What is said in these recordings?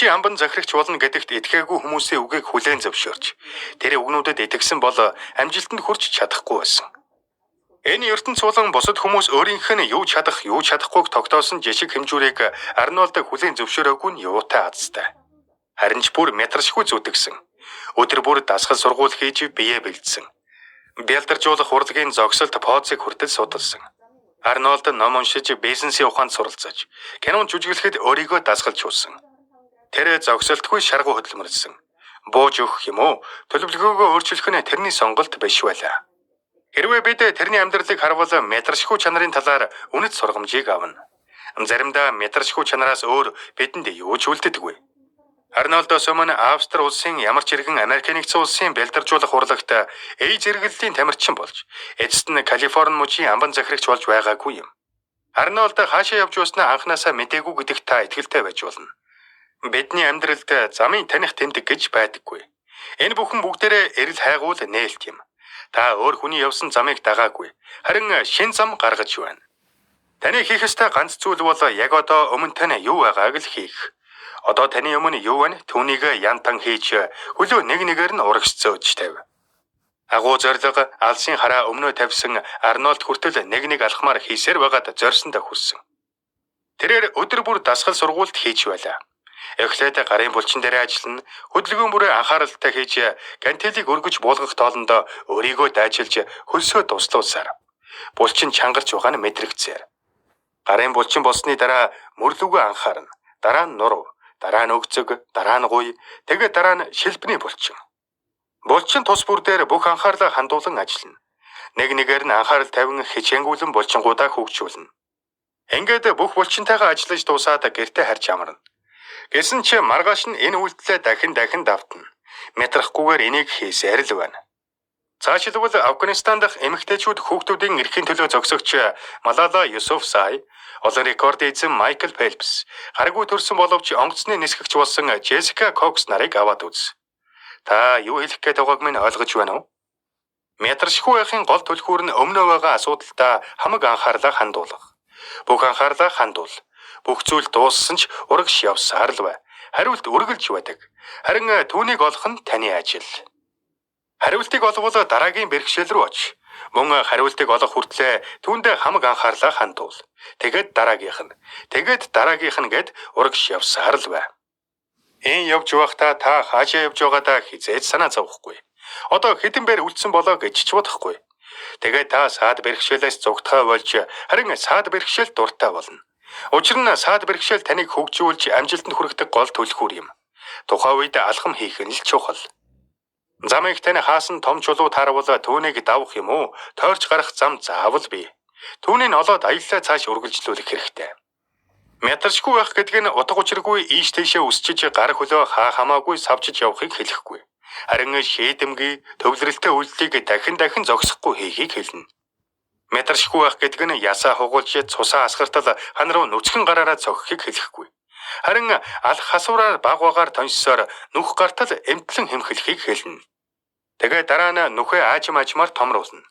Чи амбан захирагч болно гэдэгт итгээгүй хүмүүсийн үгийг хүлээн зөвшөөрч тэр үгнүүдэд итгэсэн бол амжилтанд хүрч чадахгүй байсан. Энэ ертөнц болон бусад хүмүүс өөрийнх нь юу чадах, юу чадахгүйг тогтоосон жишг хэмжүүрийг Арнольд хүлээн зөвшөөрөөгүй нь юутай азтай. Харин ч бүр метршгүй зүтгэсэн. Өдөр бүр дасгал сургууль хийж биеэ бэлдсэн. Бялдаржуулах урлагийн зогсолт позыг хүртэл судалсан. Арнольд ном уншиж бизнесийн ухаанд суралцаж, кинон жүжиглэхэд өөрийгөө дасгалжуулсан. Тэр зогсолтгүй шаргуу хөдөлмөрлсөн. Бууж өгөх юм уу? Төлөвлөгөөгөө өөрчлөх нь тэрний сонголт биш байлаа. Хэрвээ бид тэрний амьдралыг харвал метршгүй чанарын талаар үнэт сургамжийг авна. Заримдаа метршгүй чанараас өөр бидэнд юу ч үлддэггүй. Арнольдоос өмнө Австри улсын ямар ч иргэн Америк нэгдсэн улсын бялдаржуулах урлагт ээж зэрэглэлийн тамирчин болж, эцэст нь Калифорни мужийн амбан захирагч болж байгаагүй юм. Арнольд хаашаа явж байснаа анханасаа мэдээгүй гэдэгт та итгэлтэй байж болно. Бидний амьдралд замын таних тэмдэг гэж байдаггүй. Энэ бүхэн бүгдээрээ эрэл хайгуул нээлт юм. Та өөр хүний явсан замыг дагаагүй. Харин шин зам гаргаж байна. Таны хийх ёстой ганц зүйл бол яг одоо өмнө тань юу байгааг л хийх. Одоо таны өмнө юу вэ? Түүнийг янтан хийж хөлөө нэг нэгээр нь урагшцөөж тавь. Агуу зориг алсын хараа өмнөө тавьсан Арнольд хүртэл нэг алхмаар хийсээр байгаад зорьсондоо хүрсэн. Тэрээр өдөр бүр дасгал сургуульд хийж байлаа. Эхлээд гарын булчин дээр ажиллана, хөдөлгөөн бүрээ анхааралтай хийж гантелийг өргөж буулгах тоолондоо өөрийгөө дайчилж хөлсөө туслуулсаар. Булчин чангарч байгаа нь мэдрэгцээр. Гарын булчин болсны дараа мөрлөгөө анхаарна. Дараа нь нуруу, дараа нь өгцөг, дараа нь гуй, тэгээд дараа нь шилбэний булчин. Булчин тус бүр дээр бүх анхаарлаа хандуулан ажиллана. Нэг нэгээр нь анхаарал тавин хичээнгүүлэн булчингуудаа хөгжүүлнэ. Ингээд бүх булчинтайгаа ажиллаж дуусаад гэртээ харж амарна. Гэсэн чи маргааш нь энэ үйлдэлээ дахин давтна. Мэтрахгүйгээр энийг хийсээр л байна. Цаашлбал Афганистан дахь эмэгтэйчүүд хүүхдүүдийн эрхийн төлөө зогсогч Малала Юсуфзай, олон рекорд эзэн Майкл Фелпс, гаргүй төрсөн боловч онгоцны нисгэгч болсон Джессика Кокс нарыг аваад үз. Та юу хэлэх гээд байгааг минь ойлгож байна уу? Метршгүй байхын гол түлхүүр нь өмнөө байгаа асуудалтай хамаг анхаарлаа хандуулах. Бүх анхаарлаа хандуул. Бүх зүйл дууссан ч урагш явсаар л бай. Хариулт үргэлж байдаг. Харин түүнийг олох нь таны ажил. Хариултыг олвол дараагийн бэрхшээл рүү оч. Мөн хариултыг олох хүртлээр түүндээ хамаг анхаарлаа хандуул. Тэгээд дараагийнх нь гэд урагш явсаар л бай. Энэ явж байхдаа та хаашаа явж байгаадаа хизээж санаа зовхгүй. Одоо хэдэн бэр үлдсэн болоо гэж ч бодохгүй. Тэгээд та саад бэрхшээлээс зугтахаа болж харин саад бэрхшээл дуртай болно. Учир нь саад бэрхшээл таныг хөгжүүлж амжилтанд хүрэхдэг гол түлхүүр юм. Тухайн үед алхам хийх нь л чухал. Замыг тань хаасан том чулуу таарвал түүнийг давах юм уу? Тойрч гарах зам заавал бий. Түүнийг олоод аяллаа цааш үргэлжлүүлэх хэрэгтэй. Метршгүй байх гэдэг нь утга учиргүй ийш тийшээ өсчиж гар хөлөө хамаагүй савчиж явахыг хэлэхгүй. Харин шийдэмгий төвлөрөлттэй үйлдэлийг дахин зогсохгүй хийхийг хэлнэ. Метршгүй байх гэдэг нь ясаа хугуулж цусаа асгартал хан руу нүцгэн гараараа цогхохыг хэлэхгүй. Харин алх хасуураар багваагаар тоньсоор нүх гартал эмтлэн хэмхэлхийг хэлнэ. Тэгээд дараа нь нүхээ аажмаар томруулна.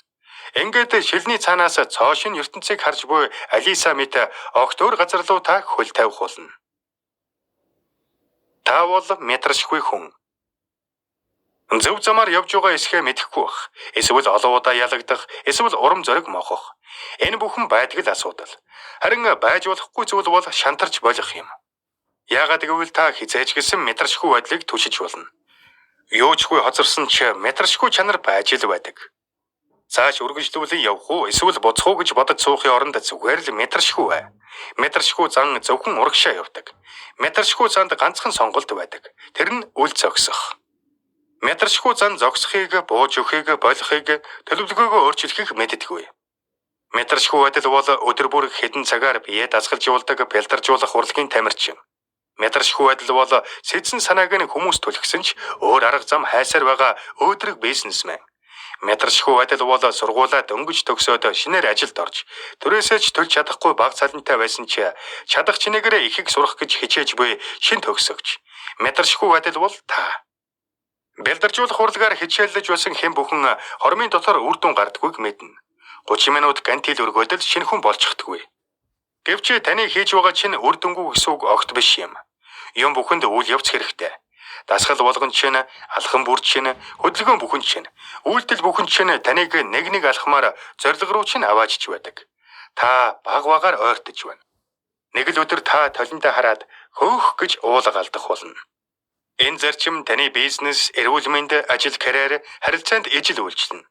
Ингээд шилний цаанаас цоошин ертөнцийг харж буй Алиса мэт огт өөр газар руу та хөл тавих болно. Та бол метршгүй хүн. Зөв замаар явж байгаа эсхэ мэдэхгүй бах. Эсвэл олон удаа ялагдах, эсвэл урам зориг мохох. Энэ бүхэн байдаг л асуудал. Харин байж болохгүй зүйл бол шантарч болох юм. Яагаад гэвэл та хизээж гисэн метршгүй байдлыг түшиж болно. Юучгүй хоцорсон ч метршгүй чанар байж л байдаг. Цааш үргэлжлүүлэн явах уу, эсвэл буцах уу гэж бодож суухын оронд зүгээр л метршгүй бай. Метршгүй зан зөвхөн урагшаа явдаг. Метршгүй занд ганцхан сонголт байдаг. Тэр нь үл зогсох. Метршгүй зан зогсохыг, бууж өгөхийг, болохыг, төлөвлөгөөгөө өөрчлөхийг мэддэггүй. Метршгүй байдал бол өдөр бүр хэдэн цагаар бие дасгалжуулдаг, бялдаржуулах урлагийн тамирчин. Метршгүй байдал бол сэдсэн санааг нь хүмүүс түлхсэн ч өөр арга зам хайсаар байгаа өөдрөг бизнесмен. Метршгүй байдал бол сургуулаа дөнгөж төгсөөд шинээр ажилд орж, төрөөсөө ч төлж чадахгүй бага цалинтай байсан ч чадах чинээгээр ихийг сурах гэж хичээж буй шин төгсөгч. Метршгүй байдал бол та. Бялдаржуулах урлагаар хичээллэж байсан хэн бүхэн хормын дотор үр дүн гардаггүйг мэднэ. 30 минут гантил өргөөдөл шинэ хүн болчихдгүй. Гэвч таны хийж байгаа чинь үр дүнгүй гэсэн үг огт биш юм. Юм бүхэнд үйл явц хэрэгтэй. Дасгал болгон чинь, алхам бүр чинь, хөдөлгөөн бүхэн чинь, үйлдэл бүхэн чинь таныг нэг алхмаар зориг руу чинь аваачж байдаг. Та баг багаар ойртож байна. Нэг л өдөр та толиндоо хараад хөөх гэж уулга алдах болно. Энэ зарчим таны бизнес, эрүүл мэнд, ажил, карьер, харилцаанд ижил үйлчлэнэ.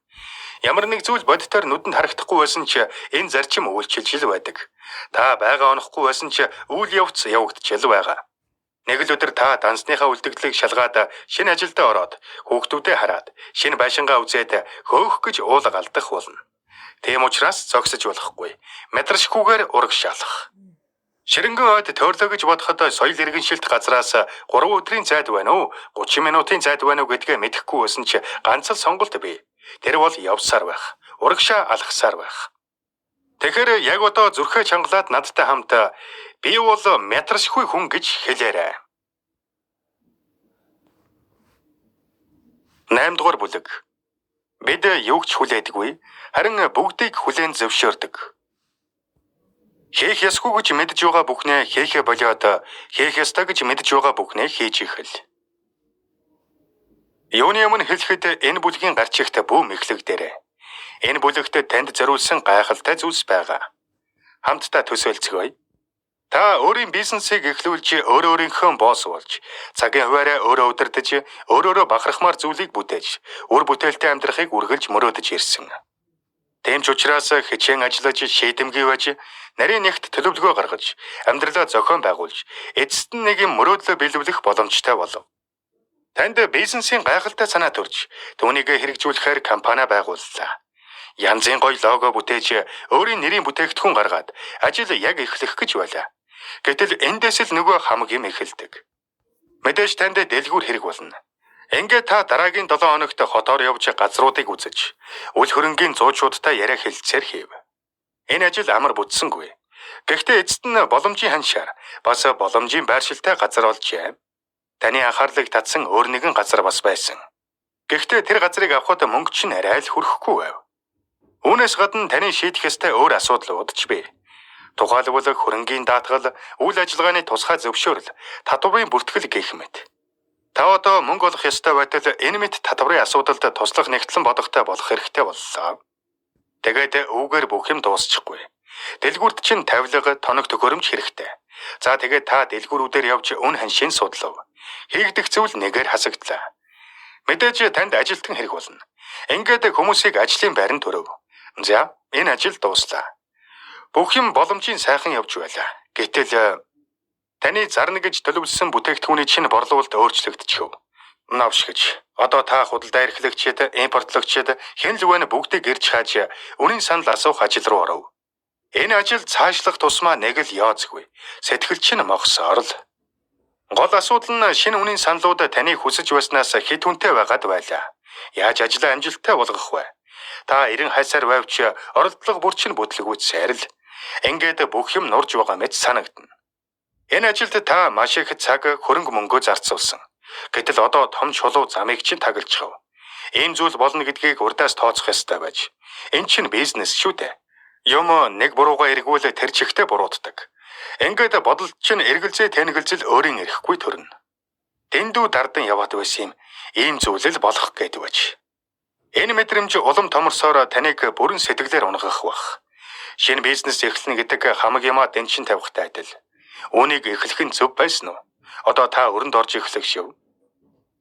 Ямар нэг зүйл бодитоор нүдэнд харагдахгүй байсан ч энэ зарчим үйлчилж байдаг. Та байгаа онохгүй байсан ч үйл явц явагдчихл байгаа. Нэг л өдөр та дансныхаа үлдэгдлийг шалгаад шинэ ажилдаа ороод хүүхдүүдэд хараад шинэ байшингаа үзээд хөөх гэж уулга алдах болно. Тийм учраас зогсож болохгүй. Мэдршгүйгээр урагшаалах. Ширэнгэн ойд тойрлоо гэж бодоход соёл иргэншилт газраас 3 өдрийн зайд байна уу, 30 минутын зайд байна уу гэдгээ мэдэхгүй байсан ч ганц л сонголт бий. Тэр бол явсаар байх, урагшаа алхасаар байх. Тэгэхээр яг одоо зүрхээ чангалаад надтай хамт би бол мэдршгүй хүн гэж хэлээрэй. 8 дугаар бүлэг. Бид юуг ч хүлээдэггүй, харин бүгдийг хүлээн зөвшөөрдөг. Хийх ёсгүй гэж мэдж байгаа бүхнээ хийхэ болоод хийх ёстой гэж мэдж байгаа бүхнээ хийж ихэл. Юуны өмнө хэлэхэд энэ бүлгийн гарч ихт бүүм эхлэгдээрэй. Энэ бүлэгт танд зориулсан гайхалтай зүйлс байгаа. Хамтдаа төсөөлцгөөе. Та өөрийн бизнесийг эхлүүлж өөрийнхөө босс болж, цагийн хуваараа өөрөө удирдах, өөрөөрөө бахархмаар зүйлийг бүтээж, үр бүтээлтэй амьдрахыг үргэлж мөрөөдөж ирсэн. Тийм ч учраас хичээн ажиллаж, шийдэмгий байж, нарийн нэгт төлөвлөгөө гаргаж, амьдралаа зохион байгуулж, эцэст нь нэг юм мөрөөдлөө биелүүлэх боломжтой болов. Танд бизнесийн гайхалтай санаа төрж, түүнийг хэрэгжүүлэхээр компани байгууллаа. Янзын гоё лого бүтээж, өөрийн нэрийн бүтээгдэхүүн гаргаад, ажил яг эхлэх гэж байлаа. Гэтэл эндээс л нөгөө хамаг юм эхэлдэг. Мэдээж танд дэлгүүр хэрэг болно. Ингээд та дараагийн 7 хоногт хотоор явж газруудыг үзэж, үл хөрөнгийн зуучуудтай яриа хэлцээр хийв. Энэ ажил амар бүтсэнгүй. Гэхдээ эцэст нь боломжийн ханшаар бас боломжийн байршилтай газар олжээ. Таны анхаарлыг татсан өөр нэгэн газар бас байсан. Гэхдээ тэр газрыг авахд мөнгө чинь арай л хүрэхгүй байв. Үүнээс гадна таны шийдэх ёстой өөр асуудлууд ч бий. Тухайлбал хөрөнгийн даатгал, үйл ажиллагааны тусгай зөвшөөрөл, татварын бүртгэл гэх мэт. Та одоо мөнгө олох ёстой байтал энэ мэт татварын асуудалд туслах нэгтлэн бодохтой болох хэрэгтэй боллоо. Тэгээд үүгээр бүх юм дуусчихгүй. Дэлгүүрт чинь тавилга, тоног төхөөрөмж хэрэгтэй. За тэгээд та дэлгүүрүүдээр явж үн ханшийн судлав. Хийгдэх зүйл нэгээр хасагдлаа. Мэдээж танд ажилтан хэрэг болно. Ингээд хүмүүсийг ажлын байранд төрөв. За, энэ ажил дууслаа. Бүх юм боломжийн сайхан явж байлаа. Гэтэл таны зарна гэж төлөвлөсөн бүтээгдэхүүний чинь борлуулалт өөрчлөгдчихөв. Навшгич. Одоо та худалдаа эрхлэгчид, импортлогчид хэн л вэ бүгдийг ирж хааж үнийн санал асуух ажил руу оров. Энэ ажил цаашлах тусмаа нэг л яоцгүй. Сэтгэл чинь мохсоор л. Гол асуудал нь шинэ үнийн саналууд таны хүсэж байснаас хэд хүнтэй байгаад байлаа. Яаж ажлаа амжилттай болгох вэ? Та 90 хайсаар байвч оролдлого бүр чинь бүтлгүүцсээр л. Ингээд бүх юм нурж байгаа мэт санагдана. Энэ ажилд та маш их цаг, хөрөнгө мөнгөө зарцуулсан. Гэтэл одоо том чулуу замыг чинь таглажхав. Ийм зүйл болно гэдгийг урдаас тооцох ёстой байж. Энэ чинь бизнес шүү дээ. Юм нэг бурууга эргүүл тэр чигтээ буруутдаг. Ингээд бодолд чинь эргэлзээ тэнэгэлзэл өөрийн эрэхгүй төрнө. Дэндүү дардан яваад байсан юм. Ийм зүйл л болох гэдэг байж. Энэ мэдрэмж улам томорсоор таныг бүрэн сэтгэлээр унгах бах. Шинэ бизнес эхлэнэ гэдэг хамаг юмаа дэнчин тавихтай адил. Үүнийг эхлэх нь зөв байсан уу? Одоо та өрөнд орж эхлэх шив.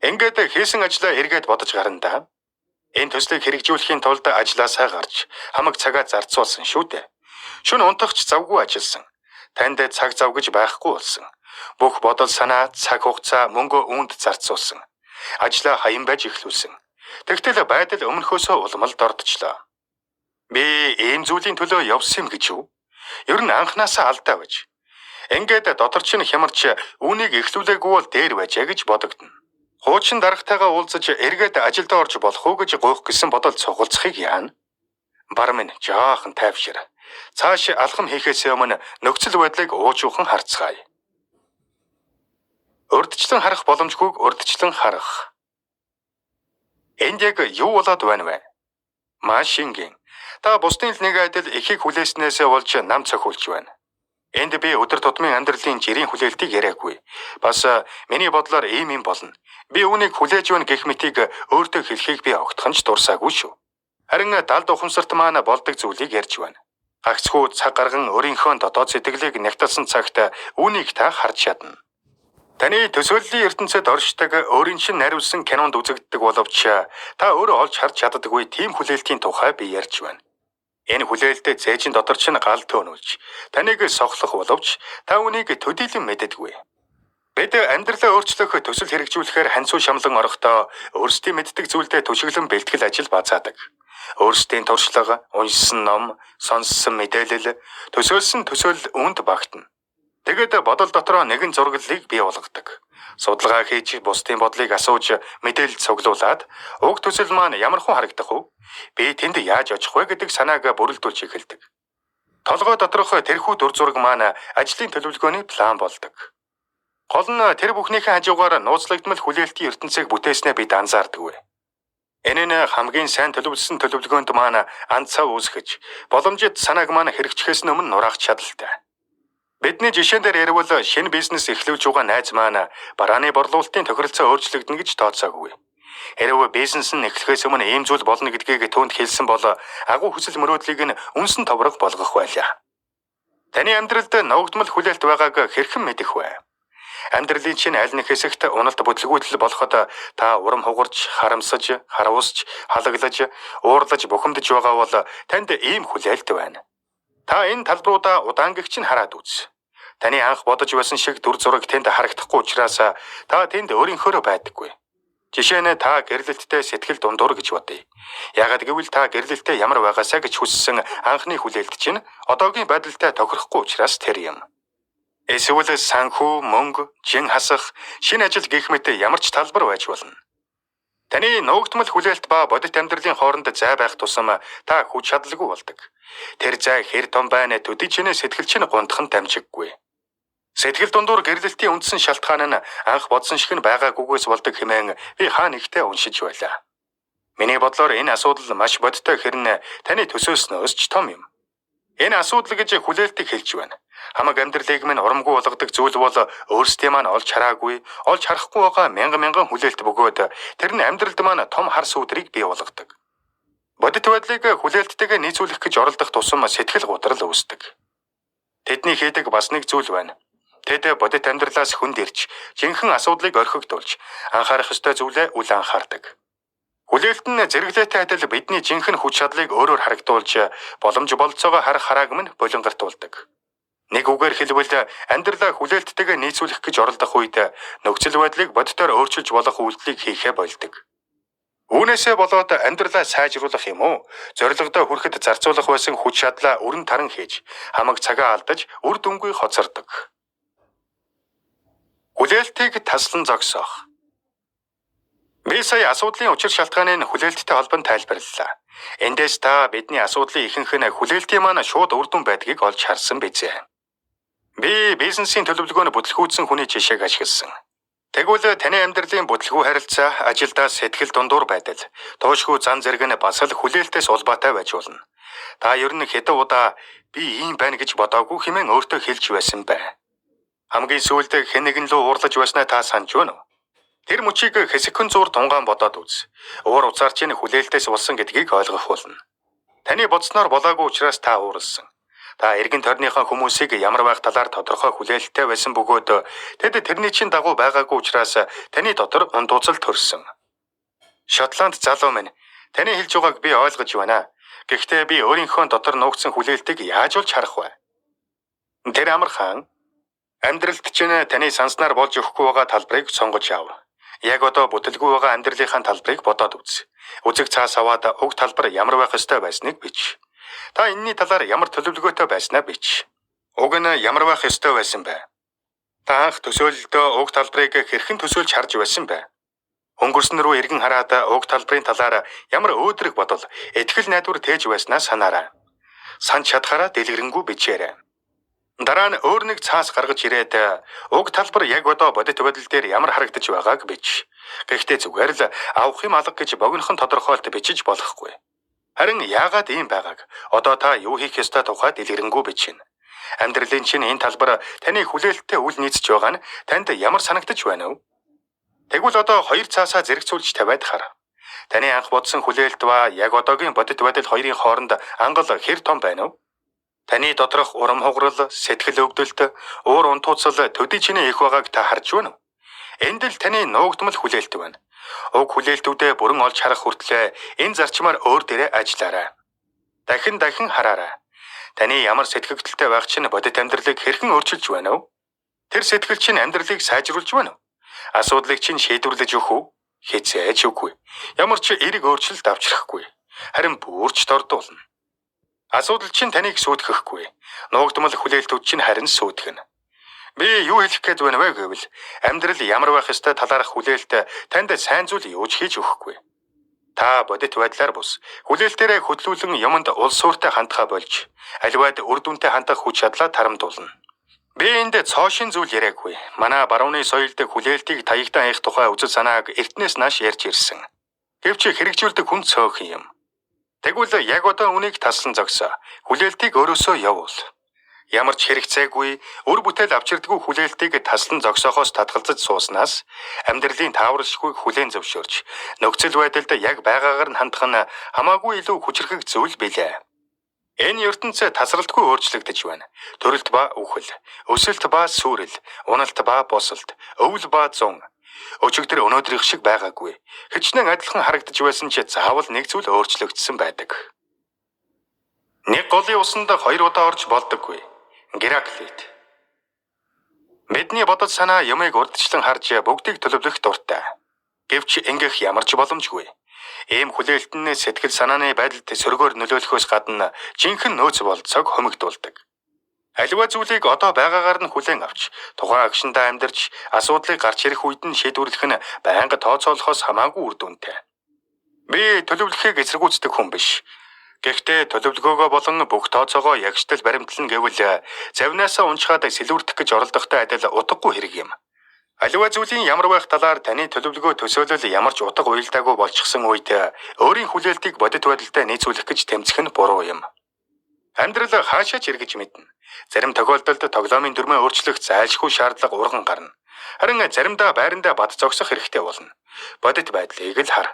Ингээд хийсэн ажлаа эргээд бодож гарна. Энэ төслийг хэрэгжүүлэхийн тулд ажилласаа гарч хамаг цагаа зарцуулсан шүү дээ. Шөнө унтахч завгүй ажилласан. Танд цаг зав гэж байхгүй болсон. Бүх бодол санаа, цаг хугацаа, мөнгө үүнд зарцуулсан. Ажлаа хаян байж эхлүүлсэн. Тэгтэл байдал өмнөхөөсөө улмал дордчлоо. Би ийм зүйлийн төлөө явсан юм гэж юу? Ер нь анханасаа алдаа байж. Ингээд дотор чинь хямарч үүнийг эхлүүлээгүй бол дээр байжээ гэж бодогдно. Хуучин дарагтайгаа уулзаж эргээд ажилд орж болох уу гэж гуйх гэсэн бодол цугулцахыг яана. Бар минь жаахан тайвшир. Цааш алхам хийхээс өмнө нөхцөл байдлыг уужуухан харцгаая. Урдчлан харах боломжгүйг урдчлан харах. Энд яг юу болоод байна вэ? Маш энгийн. Та бусдын л нэг адил ихийг хүлээснээсээ болж нам цохиулж байна. Энд би өдөр тутмын амьдралын жирийн хүлээлтийг яриаггүй. Бас миний бодлоор ийм юм болно. Би үүнийг хүлээж байна гэх мэтийг өөртөө хэлхийг би огтхонч дурсаагүй шүү. Харин далд ухамсарт маань болдог зүйлийг ярьж байна. Гагцхүү цаг гарган өөрийнхөө дотоод сэтгэлийг нягтлсан цагт үүнийг та харж чадна. Таны төсөөллийн ертөнцид оршдог өөрийн чинь наривсан кинонд үзэгддэг боловч та өөрөө олж харж чаддаггүй тийм хүлээлтийн тухай би ярьж байна. Энэ хүлээлтэд цээжин дотор ч гал төөнүүлж, таныг сохлох боловч та үүнийг төдийлөн мэддэггүй. Бид амьдралаа өөрчлөх төсөл хэрэгжүүлэхээр ханцуу шамлан орохдоо өөрсдийн мэддэг зүйлдээ түшиглэн бэлтгэл ажил базаадаг. Өөрсдийн туршлага, уншсан ном, сонссон мэдээлэл, төсөөлсөн төсөөлөл үүнд багтана. Тэгэд бодол дотроо нэгэн зураглалыг бий болгодог. Судалгаа хийж бусдын бодлыг асууж мэдээлэл цуглуулад уг төсөл маань ямархан харагдах вэ? Би тэнд яаж очих вэ гэдэг санааг бүрэлдүүлж эхэлдэг. Толгой доторх тэрхүү дур зураг маань ажлын төлөвлөгөөний план болдог. Гол нь тэр бүхнийхээ хажуугаар нууцлагдмал хүлээлтийн ертөнцийг бүтээснээ бид анзаардаг. Энэ нь хамгийн сайн төлөвлөсөн төлөвлөгөөнд маань анцаа үүсгэж, боломжит санааг маань хэрэгжихээс өмнө нураах чадaltaй. Бидний жишээн дээр ярил шинэ бизнес эхлүүлж байгаа найз маань барааны борлуулалтын тохиролцоо өөрчлөгдөн гэж тооцоогүй. Хэрвээ бизнес нь эхлэхээс өмнө ийм зүйл болно гэдгийг түүнд хэлсэн бол агуу хүсэл мөрөөдлийг нь үнсэн товрог болгох байлаа. Таны амьдралд ногдмол хүлээлт байгааг хэрхэн мэдэх вэ? Амьдралын чинь аль нэг хэсэгт уналт бүтлгүүтэл болоход та урам хугарч, харамсаж, харуулж, халаглаж, уурлаж, бухимдаж байгаа бол танд ийм хүлээлт байна. Та энэ талбаруудаа удаангэгч нь хараад үз. Таны анх бодож байсан шиг дүр зураг тэнд харагдахгүй учраас та тэнд өөрийнхөө байдаггүй. Жишээ нь та гэрлэлттэй сэтгэл дундуур гэж бодъё. Яагаад гэвэл та гэрлэлттэй ямар байгаасаа гэж хүссэн анхны хүлээлт чинь одоогийн байдалтай тохирохгүй учраас тэр юм. Эсвэл санхүү, мөнгө, жин хасах, шинэ ажил гэх мэт ямар ч талбар байж болно. Таны нуугдмал хүлээлт ба бодит амьдралын хооронд зай байх тусам та хүч чадалгүй болдог. Тэр зай хэр том байна төдий чинээ сэтгэл чинь гундах нь дамжиггүй. Сэтгэл дундуур гэрлэлтийн үндсэн шалтгаан нь анх бодсон шиг нь байгаагүйгээс болдог хэмээн би хаа нэгтээ уншиж байлаа. Миний бодлоор энэ асуудал маш бодиттой хэрнээ таны төсөөснөөс ч том юм. Энэ асуудал гэж хүлээлтийг хэлж байна. Хамаг амьдралыг минь урамгүй болгодог зүйл бол өөрсдөө маань олж хараагүй, олж харахгүй байгаа мянган хүлээлт бөгөөд тэр нь амьдралд маань том хар сүудрийг бий болгодог. Бодит байдлыг хүлээлттэйгээ нийцүүлэх гэж оролдох тусам сэтгэл гутрал үүсдэг. Тэдний хийдэг бас нэг зүйл байна. Тэд бодит амьдралаас хүнд ирж, жинхэнэ асуудлыг орхигдуулж, анхаарах ёстой зүйлээ үл анхаардаг. Хүлээлт нь зэрэглээтэй адил бидний жинхэнэ хүч чадлыг өөрөөр харагдуулж, боломж болцоогоо харах харааг минь болонгортуулдаг. Нэг үгээр хэлбэл амьдралаа хүлээлттэйгээ нийцүүлэх гэж оролдох үед нөхцөл байдлыг бодитоор өөрчилж болох үйлдэлийг хийхээ болдог. Үүнээсээ болоод амьдралаа сайжруулах юм уу? Зорилгодоо хүрэхэд зарцуулах байсан хүч чадлаа өрн таран хийж, хамаг цагаа алдаж, үр дүнгүй хоцордог. Хүлээлтийг таслан зогсоох. Би сая асуудлын учир шалтгааныг хүлээлттэй холбон тайлбарлалаа. Эндээс та бидний асуудлын ихэнх нь хүлээлтийн маань шууд үр дүн байдгийг олж харсан биз. Би бизнесийн төлөвлөгөөнд бүтлгүүцсэн хүний жишээг ашигласан. Тэгвэл таны амьдралын бүтлгүү харилцаа, ажилдаа сэтгэл дундуур байдал, туушгүй зан зэрэг нь бас л хүлээлтээс улбаатай байж болно. Та ер нь хэдэн удаа би ийм байна гэж бодоогүй хэмээн өөртөө хэлж байсан бай. Хамгийн сүүлд хэн нэгэн лөө уурлаж байснаа та санаж байна уу? Тэр мөчийг хэсэгхэн зур тунгаан бодоод үз. Уур уцаар чинь хүлээлтээс болсон гэдгийг ойлгох болно. Таны бодсноор болоогүй учраас та ууралсан. Та эргэн тойрныхоо хүмүүсийг ямар байх талаар тодорхой хүлээлттэй байсан бөгөөд тэд тэрний чинь дагуу байгаагүй учраас таны дотор ундууцал төрсөн. Шотланд залуу минь таны хэлж байгааг би ойлгож байна. Гэхдээ би өөрийнхөө дотор нуугдсан хүлээлтийг яаж болж харах вэ? Тэр амархан амьдралд чинь таны санснаар болж өгөхгүй байгаа талбарыг сонгож ав. Яг одоо бүтлгүй байгаа амьдралынхаа талбарыг бодоод үз. Үзэг цаас аваад уг талбар ямар байх ёстой байсныг бич. Та энэний талаар ямар төлөвлөгөөтэй байснаа бич. Уг нь ямар байх ёстой байсан бэ? Та анх төсөөлөлдөө уг талбарыг хэрхэн төсөөлж харж байсан бэ? Өнгөрсөн рүү эргэн хараад уг талбарын талаар ямар өөдрөг бодол, итгэл найдвар тээж байснаа санаарай. Санж чадхаараа дэлгэрэнгүй бичээрэй. Дараа нь өөр нэг цаас гаргаж ирээд уг талбар яг одоо бодит байдал дээр ямар харагдаж байгааг бич. Гэхдээ зүгээр л авах юм алга гэж богинохон тодорхойлт бичиж болохгүй. Харин яагаад ийм байгааг одоо та юу хийх ёстой тухай дэлгэрэнгүй бичнэ. Амьдралын чинь энэ талбар таны хүлээлттэй үл нийцж байгаа нь танд ямар санагдаж байна вэ? Тэгвэл одоо хоёр цаасаа зэрэгцүүлж тавиад хар. Таны анх бодсон хүлээлт ба яг одоогийн бодит байдал хоёрын хооронд ангал хэр том байна вэ? Таны доторх урам хугарал, сэтгэл өвдөлт, уур унтууцал төдий чиний их байгааг та харж байна уу? Энд л таны нуугдмал хүлээлт байна. Уг хүлээлтүүдээ бүрэн олж харах хүртлээр энэ зарчмаар өөр дээрээ ажиллаарай. Дахин хараарай. Таны ямар сэтгэгдэлтэй байх чинь бодит амьдралыг хэрхэн өөрчилж байна вэ? Тэр сэтгэл чинь амьдралыг сайжруулж байна уу? Асуудлыг чинь шийдвэрлэж өгөх үү? Хэзээж үгүй. Ямар ч эерэг өөрчлөлт авчрахгүй. Харин бүрч дордуулна. Асуудал чинь таныг сүйтгэхгүй. Нуугдмал хүлээлтүүд чинь харин сүйтгэнэ. Би юу хэлэх гээд байна вэ гэвэл амьдрал ямар байх ёстой талаарх хүлээлт танд сайн зүйл юу ч хийж өгөхгүй. Та бодит байдлаар бус хүлээлтээрээ хөдлүүлэн юмд улс суурьтай хандхаа болж аливаад үр дүнтэй хандах хүч чадлаа тарамдуулна. Би энд цоошин зүйл яриаггүй. Манай барууны соёлд хүлээлтийг таягдан хаях тухай үзэл санааг эртнээс нааш ярьж ирсэн. Гэвч хэрэгжүүлдэг хүн цөөхөн юм. Тэгвэл яг одоо үнийг таслан зогсоо. Хүлээлтийг өөрөөсөө явуул. Ямар ч хэрэгцээгүй, үр бүтээл авчирдаггүй хүлээлтийг таслан зогсоохоос татгалзаж сууснаас амьдралын тааваршгүй хүлээн зөвшөөрч, нөхцөл байдалд яг байгаагаар нь хандах нь хамаагүй илүү хүчрхэг зүйл билээ. Энэ ертөнцийн тасралтгүй өөрчлөгдөж байна. Төрөлт ба үхэл, өсөлт ба сүрэл, уналт ба босолт, өвөл ба зун. Өчигдөр өнөөдрийнх шиг байгаагүй. Хичнээн адилхан харагдаж байсан ч заавал нэг зүйл өөрчлөгдсөн байдаг. Нэг голын усанд 2 удаа орж болдоггүй. Гераклит. Бидний бодол санаа юмыг урдчлан харж бүгдийг төлөвлөх дуртай. Гэвч ингэх ямар ч боломжгүй. Ийм хүлээлт нь сэтгэл санааны байдалд сөргөөр нөлөөлөхөөс гадна жинхэнэ нөөц болцоог хомигдуулдаг. Аливаа зүйлийг одоо байгаагаар нь хүлээн авч, тухайн агшиндаа амьдарч, асуудлыг гарч ирэх үед нь шийдвэрлэх нь байнга тооцоолохоос хамаагүй үр дүнтэй. Би төлөвлөхийг эсэргүүцдэг хүн биш. Гэхдээ төлөвлөгөөгөө болон бүх тооцоогоо ягштал баримтлан гэвэл завнаасаа унчхаад сэлүүрдэх гэж оролдохтой адил утгагүй хэрэг юм. Аливаа зүйлийн ямар байх талаар таны төлөвлөгөө төсөөлөл ямар ч утга уялдаагүй болчихсон үед өөрийн хүлээлтийг бодит байдалтай нийцүүлэх гэж тэмцэх нь буруу юм. Амьдрал хаашаач эргэж мэднэ. Зарим тохиолдолд тоглоомын дүрмээ өөрчлөх зайлшгүй шаардлага урган гарна. Харин заримдаа байрандаа бат зогсох хэрэгтэй болно. Бодит байдлыг л хар.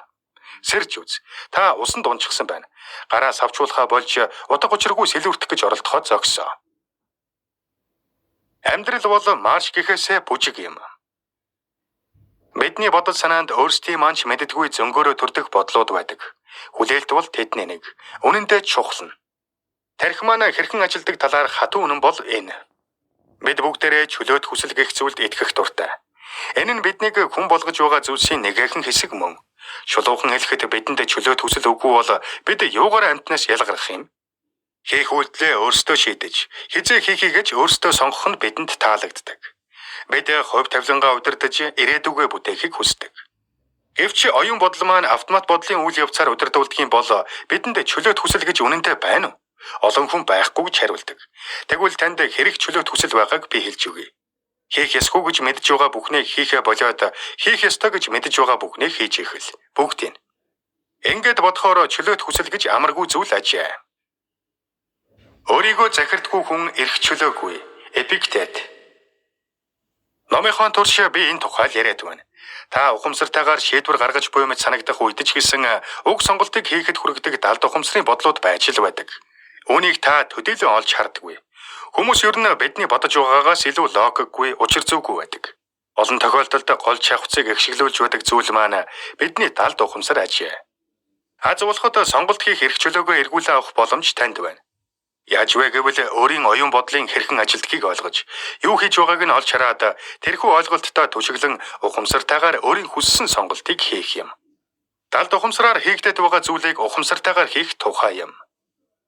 Сэрж үз. Та усанд унчихсан байна. Гараа савчуулахаа болж утга учиргүй сэлүүртэх гэж оролдохоо зогсоо. Амьдрал бол марш гэхээсээ бүжиг юм. Бидний бодол санаанд өөрсдийн манч мэддэггүй зөнгөөрөө төрдөх бодлууд байдаг. Хүлээлт бол тэдний нэг. Үнэн дээр чухал. Тарих маань хэрхэн ажилдаг талаар хатуу үнэн бол энэ. Бид бүгдээрээ чөлөөт хүсэл гэх зүйлд итгэх дуртай. Энэ нь биднийг хүн болгож байгаа зүйлсийн нэгэн хэсэг мөн. Шулуухан хэлэхэд бидэнд чөлөөт хүсэл үгүй бол бид юугаар амтнаас ялгарх юм? Хийх үйлдэлээ өөрсдөө шийдэж, хизээ хийхийг гэж өөрсдөө сонгох нь бидэнд таалагддаг. Бид хувь тавилангаа удирдах, ирээдүгөө бүтээхийг хүсдэг. Гэвч оюун бодол маань автомат бодлын үйл явцаар удирдуулдаг юм бол бидэнд чөлөөт хүсэл гэж үнэндээ байна уу? Олон хүн байхгүй гэж хариулдаг. Тэгвэл танд хэрэг чөлөөт хүсэл байгааг би хэлж өгье. Хийх ёсгүй гэж мэдж байгаа бүхнийг хийхэ болоод хийх ёстой гэж мэдж байгаа бүхнийг хийж ихэл. Бүгдийг. Ингээд бодохоор чөлөөт хүсэл гэж амаргүй зүйл ажээ. Өөрийгөө захирдгүй хүн эрх чөлөөгүй. Эпиктет. Номынхон турш би энэ тухай яриад байна. Та ухамсартайгаар шийдвэр гаргаж буй мэт санагдах үед ч гэсэн уг сонголтыг хийхэд хүргэдэг далд ухамсарын бодлууд байж л байдаг. Үүнийг та төдийлөн олж хардаггүй. Хүмүүс ер нь бидний бодож байгаагаас илүү логикгүй, учир зүггүй байдаг. Олон тохиолдолд гол шавхцыг эхшиглүүлж байдаг зүйл маань бидний далд ухамсар ажээ. Аз болоход сонголт хийх эрх чөлөөгөө эргүүлэн авах боломж танд байна. Яаж вэ гэвэл өөрийн оюун бодлын хэрхэн ажилдгийг ойлгож, юу хийж байгааг нь олж хараад тэрхүү ойлголттой түшиглэн ухамсартайгаар өөрийн хүссэн сонголтыг хийх юм. Далд ухамсараар хийгдэт байгаа зүйлийг ухамсартайгаар хийх тухай юм.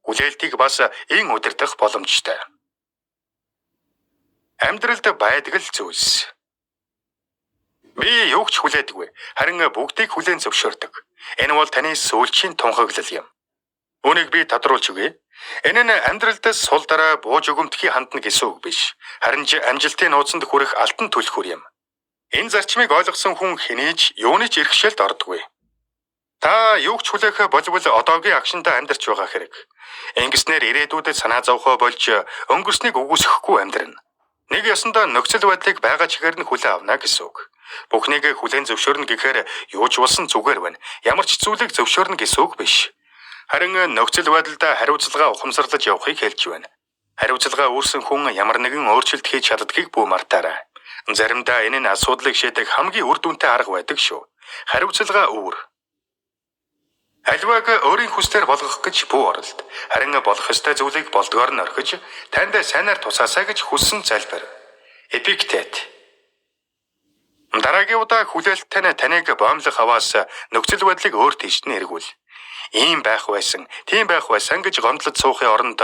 Хүлээлтийг бас ин удирдах боломжтой. Амьдралд байдаг л зүйлс. Би юу ч хүлээдэггүй. Харин бүгдийг хүлээн зөвшөөрдөг. Энэ бол таны сүүлчийн тунхаглал юм. Үүнийг би тодруулж өгье. Энэ нь амьдралдаа сул дараа бууж өгөмтгий хандна гэсэн үг биш. Харин ч амжилтын нууцанд хүрэх алтан түлхүүр юм. Энэ зарчмыг ойлгосон хүн хэнийч юуны ч иргэшэлд ордоггүй. Та юуг ч хүлээх болбол одоогийн агшинтай амьдарч байгаа хэрэг. Ингэснээр ирээдүйдээ санаа зовхоо болж өнгөрснийг үгүйсэхгүй амьдрна. Нэг ёсондоо нөхцөл байдлыг байгаа чигээр нь хүлээн авна гэсэн үг. Бүхнийг хүлээн зөвшөөрнө гэхээр юу ч болсон зүгээр байна. Ямар ч зүйлийг зөвшөөрнө гэсэн үг биш. Харин нөхцөл байдалд хариуцлага ухамсарлаж явахыг хэлж байна. Хариуцлага үүрсэн хүн ямар нэгэн өөрчлөлт хийж чаддгийг бүү мартаарай. Заримдаа энэ нь асуудлыг шийдэх хамгийн үр дүнтэй арга байдаг шүү. Хариуцлага үүр. Аливааг өөрийн хүслээр болгох гэж бүү оролт. Харин болох ёстой зүйлийг болдгоор нь орхиж, танд сайнаар тусаасаа гэж хүссэн залбир. Эпиктет. Дараагийн удаа хүлээлттэй нь таныг боомлох хаваас нөхцөл байдлыг өөр тийш нь эргүүл. Ийм байх байсан, тийм байх байсан гэж гомдлож суухын оронд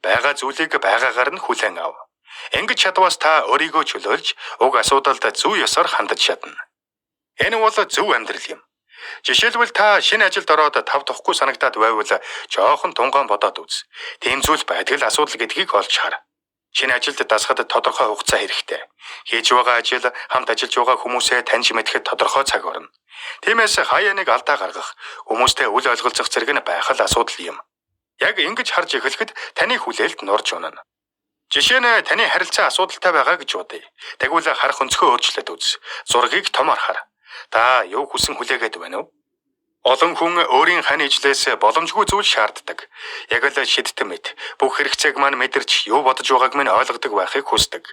байгаа зүйлийг байгаагаар нь хүлээн ав. Ингэж чадвас та өөрийгөө чөлөөлж, уг асуудалд зөв ёсоор хандаж чадна. Энэ бол зөв амьдрал юм. Жишээлбэл та шинэ ажилд ороод тав тухгүй санагдаад байвал жоохон тунгоон бодоод үз. Тийм зүйл байдаг л асуудал гэдгийг олж хар. Шинэ ажилд дасахад тодорхой хугацаа хэрэгтэй. Хийж байгаа ажил, хамт ажиллаж байгаа хүмүүсээ таньж мэдэхэд тодорхой цаг орно. Тиймээс хаяа нэг алдаа гаргах, хүмүүстэй үл ойлголцох зэрэг нь байх л асуудал юм. Яг ингэж харж эхлэхэд таны хүлээлт нурж унана. Жишээ нь таны харилцаа асуудалтай байгаа гэж бодъё. Тэгвэл харах өнцгөө өөрчлөлт үз. Зургийг томор хар. Та юу хүсэн хүлээгээд байна уу? Олон хүн өөрийн хань ижлээс боломжгүй зүйл шаарддаг. Яг л шидтэн мэд. Бүх хэрэгцээг маань мэдэрч юу бодож байгааг минь ойлгодог байхыг хүсдэг.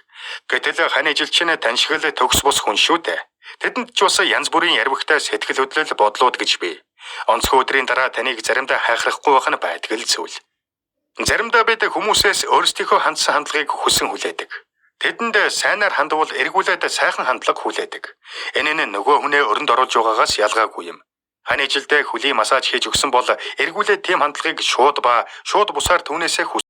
Гэтэл хань ижилч нь таньшгал төгс бус хүн шүү дээ. Тэдэнд ч бас янз бүрийн ярвагтай сэтгэл хөдлөл бодлууд гэж бий. Онцгой өдрийн дараа таныг заримдаа хайхрахгүй байх нь байдаг л зүйл. Заримдаа бид хүмүүсээс өөрсдийнхөө хандсан хандлагыг хүсэн хүлээдэг. Тэдэнд сайнаар хандвал эргүүлээд сайхан хандлага хүлээдэг. Энэ нь нөгөө хүнээ өрөнд оруулж байгаагаас ялгаагүй юм. Хань ижилдээ хөлийн массаж хийж өгсөн бол эргүүлээд тийм хандлагыг шууд бусаар түүнээсээ